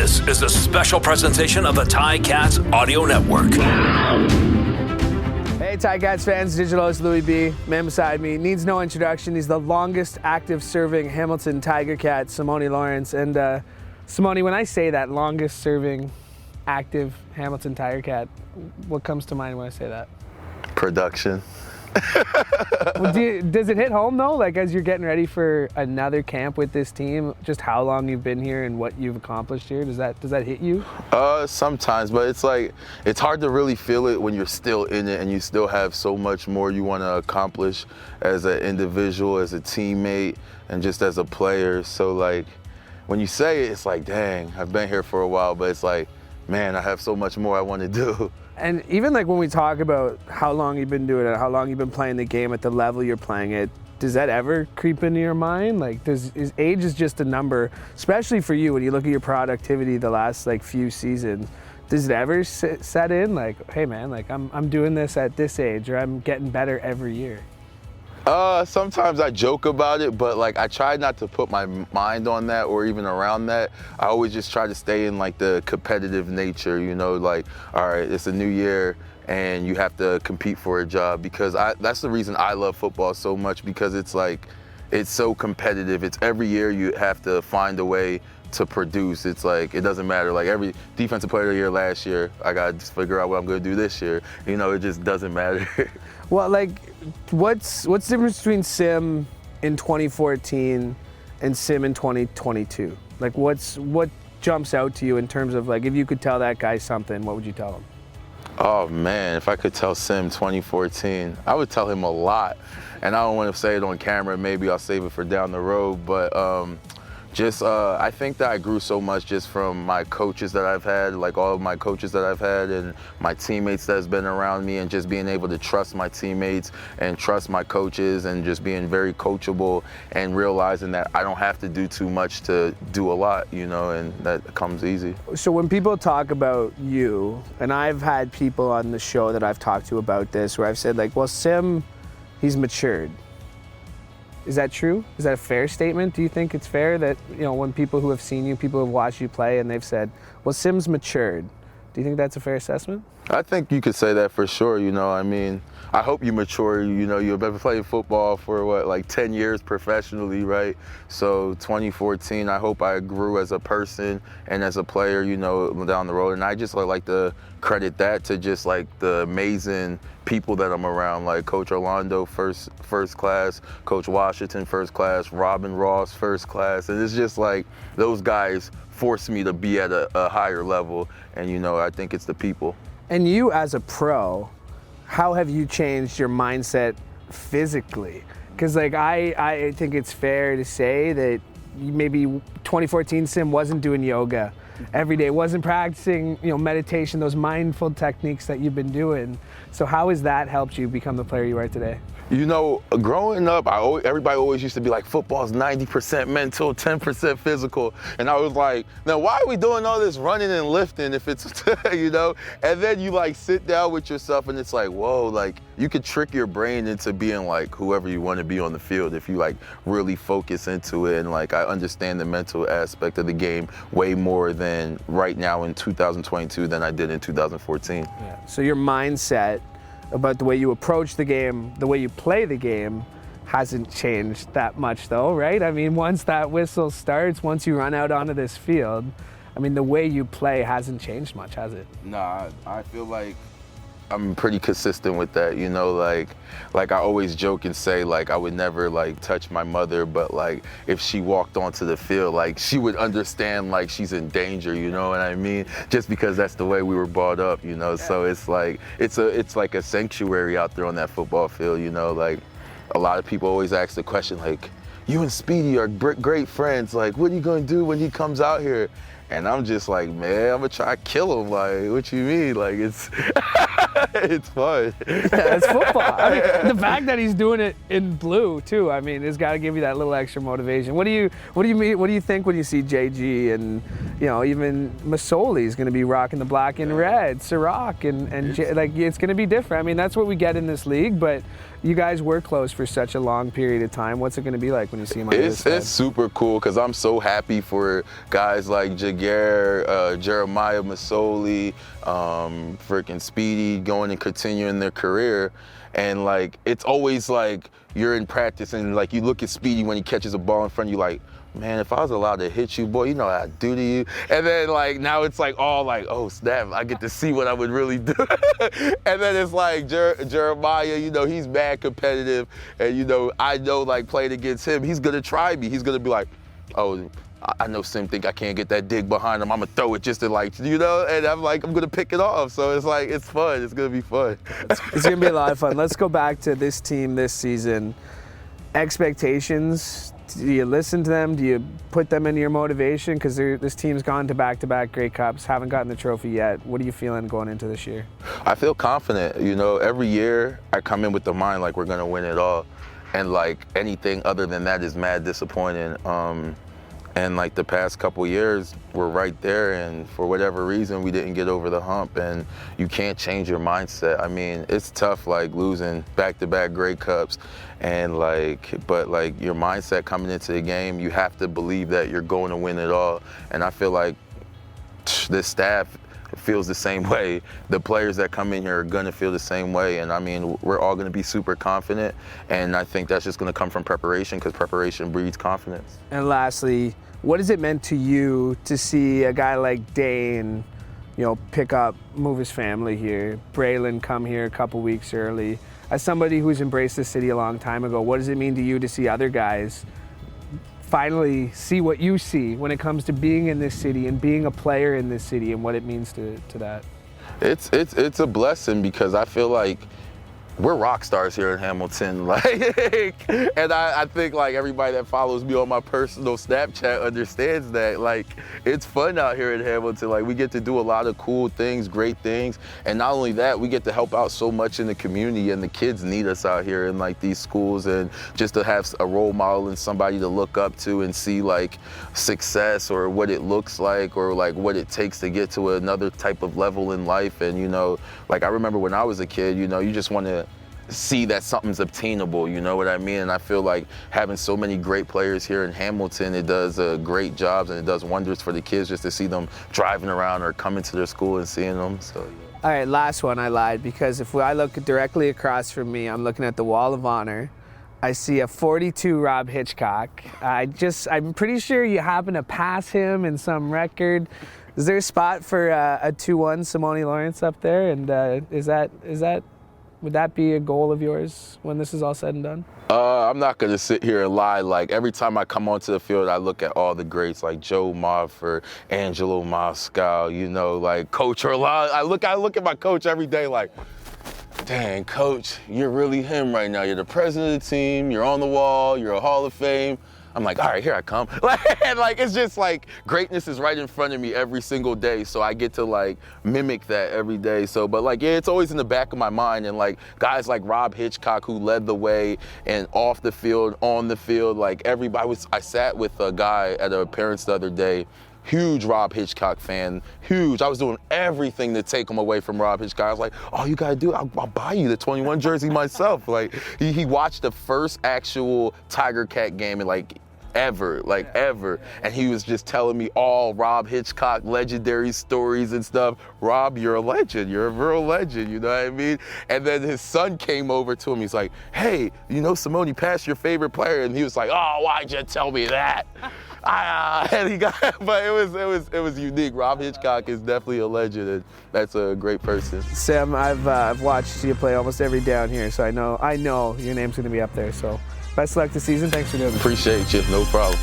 This is a special presentation of the Ticats Audio Network. Hey Ticats fans, digital host Louie B. Man beside me needs no introduction. He's the longest active serving Hamilton Tiger Cat, Simoni Lawrence. And Simoni, when I say that, longest serving active Hamilton Tiger Cat, what comes to mind when I say that? Production. Well, does it hit home though? Like as you're getting ready for another camp with this team, just how long you've been here and what you've accomplished here? Does that hit you? Sometimes, but it's hard to really feel it when you're still in it and you still have so much more you want to accomplish as an individual, as a teammate, and just as a player. So like when you say it, it's like, dang, I've been here for a while, but it's like, man, I have so much more I want to do. And even like when we talk about how long you've been doing it, how long you've been playing the game at the level you're playing it, does that ever creep into your mind? Like, is age is just a number, especially for you when you look at your productivity the last like few seasons. Does it ever set in like, hey man, like I'm doing this at this age, or I'm getting better every year? Sometimes I joke about it, but like I try not to put my mind on that or even around that. I always just try to stay in like the competitive nature, you know, like, all right, it's a new year and you have to compete for a job, because that's the reason I love football so much, because it's like, it's so competitive. It's every year you have to find a way to produce. It's like, it doesn't matter. Like every defensive player of the year last year, I got to just figure out what I'm going to do this year. You know, it just doesn't matter. Well, like, what's the difference between Sim in 2014 and Sim in 2022? Like, what jumps out to you in terms of, like, if you could tell that guy something, what would you tell him? Oh, man, if I could tell Sim 2014, I would tell him a lot. And I don't want to say it on camera. Maybe I'll save it for down the road. But I think that I grew so much just from my coaches that I've had, like all of my coaches that I've had, and my teammates that's been around me, and just being able to trust my teammates and trust my coaches, and just being very coachable and realizing that I don't have to do too much to do a lot, you know, and that comes easy. So when people talk about you, and I've had people on the show that I've talked to about this, where I've said like, well, Sim, he's matured. Is that true? Is that a fair statement? Do you think it's fair that, you know, when people who have seen you, people who have watched you play, and they've said, well, Sim's matured, do you think that's a fair assessment? I think you could say that for sure, you know. I mean, I hope you mature. You know, you've been playing football for what, like 10 years professionally, right? So 2014, I hope I grew as a person and as a player, you know, down the road. And I just like to credit that to just like the amazing people that I'm around, like Coach Orlando, first class, Coach Washington, first class, Robin Ross, first class. And it's just like those guys force me to be at a higher level. And, you know, I think it's the people. And you as a pro, how have you changed your mindset physically? Because like I think it's fair to say that maybe 2014 Sim wasn't doing yoga every day, wasn't practicing, you know, meditation, those mindful techniques that you've been doing. So how has that helped you become the player you are today? You know, growing up, everybody always used to be like, football's 90% mental, 10% physical. And I was like, now why are we doing all this running and lifting if it's, you know? And then you like sit down with yourself and it's like, whoa, like you could trick your brain into being like whoever you want to be on the field if you like really focus into it. And like I understand the mental aspect of the game way more than right now in 2022 than I did in 2014. Yeah. So your mindset about the way you approach the game, the way you play the game, hasn't changed that much though, right? I mean, once that whistle starts, once you run out onto this field, I mean, the way you play hasn't changed much, has it? Nah, I feel like I'm pretty consistent with that, you know, like I always joke and say like I would never like touch my mother, but like if she walked onto the field, like she would understand like she's in danger, you know what I mean? Just because that's the way we were brought up, you know. Yeah. So it's like it's like a sanctuary out there on that football field, you know. Like a lot of people always ask the question like, you and Speedy are great friends, like what are you gonna do when he comes out here? And I'm just like, man, I'm gonna try to kill him. Like, what you mean? Like, it's it's fun. Yeah, it's football. I mean, the fact that he's doing it in blue too, I mean, it's got to give you that little extra motivation. What do you mean? What do you think when you see JG and, you know, even Masoli's going to be rocking the black and red, Sirach and like it's going to be different. I mean, that's what we get in this league, but you guys were close for such a long period of time. What's it going to be like when you see him on the other side? It's super cool because I'm so happy for guys like JG Daguerre, Jeremiah Masoli, freaking Speedy going and continuing their career. And like, it's always like you're in practice and like you look at Speedy when he catches a ball in front of you like, man, if I was allowed to hit you, boy, you know what I'd do to you. And then like, now it's like all like, oh snap, I get to see what I would really do. And then it's like Jeremiah, you know, he's mad competitive. And you know, I know like playing against him, he's gonna try me. He's gonna be like, oh, I know Sim think I can't get that dig behind him. I'm gonna throw it just to like, you know, and I'm like, I'm gonna pick it off. So it's like, it's fun. It's gonna be fun. It's gonna be a lot of fun. Let's go back to this team this season. Expectations, do you listen to them? Do you put them into your motivation? Because this team's gone to back-to-back Grey Cups, haven't gotten the trophy yet. What are you feeling going into this year? I feel confident. You know, every year I come in with the mind like we're gonna win it all. And like anything other than that is mad disappointing. And like the past couple years, we're right there, and for whatever reason, we didn't get over the hump, and you can't change your mindset. I mean, it's tough, like losing back-to-back Grey Cups, and but your mindset coming into the game, you have to believe that you're going to win it all. And I feel like this staff feels the same way. The players that come in here are gonna feel the same way, and I mean, we're all gonna be super confident, and I think that's just gonna come from preparation, because preparation breeds confidence. And lastly, what has it meant to you to see a guy like Dane, you know, move his family here, Braylon come here a couple weeks early? As somebody who's embraced the city a long time ago, what does it mean to you to see other guys finally see what you see when it comes to being in this city and being a player in this city, and what it means to that? It's a blessing, because I feel like we're rock stars here in Hamilton, and I think like everybody that follows me on my personal Snapchat understands that. Like, it's fun out here in Hamilton. Like, we get to do a lot of cool things, great things, and not only that, we get to help out so much in the community, and the kids need us out here in like these schools, and just to have a role model and somebody to look up to and see like success, or what it looks like, or like what it takes to get to another type of level in life. And you know, like I remember when I was a kid, you know, you just want to see that something's obtainable, you know what I mean? And I feel like having so many great players here in Hamilton, it does great jobs, and it does wonders for the kids just to see them driving around or coming to their school and seeing them. So yeah. All right, last one, I lied, because if I look directly across from me, I'm looking at the Wall of Honor. I see a 42 Rob Hitchcock. I'm pretty sure you happen to pass him in some record. Is there a spot for a 2-1 Simoni Lawrence up there? And would that be a goal of yours when this is all said and done? I'm not gonna sit here and lie. Like, every time I come onto the field, I look at all the greats like Joe Mofford, Angelo Moscow, you know, like Coach Orlando. I look at my coach every day like, dang, Coach, you're really him right now. You're the president of the team, you're on the wall, you're a Hall of Fame. I'm like, all right, here I come. Like, it's just like greatness is right in front of me every single day. So I get to like mimic that every day. So, but like, yeah, it's always in the back of my mind. And like guys like Rob Hitchcock, who led the way, and off the field, on the field, like everybody I sat with a guy at an appearance the other day, huge Rob Hitchcock fan, huge. I was doing everything to take him away from Rob Hitchcock. I was like, all you gotta do, I'll buy you the 21 jersey myself. Like, he watched the first actual Tiger Cat game in like ever. And he was just telling me all Rob Hitchcock legendary stories and stuff. Rob, you're a legend. You're a real legend, you know what I mean? And then his son came over to him. He's like, hey, you know Simoni passed your favorite player? And he was like, oh, why'd you tell me that? And he got, but it was unique. Rob Hitchcock is definitely a legend, and that's a great person. Sam, I've watched you play almost every down here, so I know your name's gonna be up there. So best of luck this season. Thanks for doing this. Appreciate you. No problem.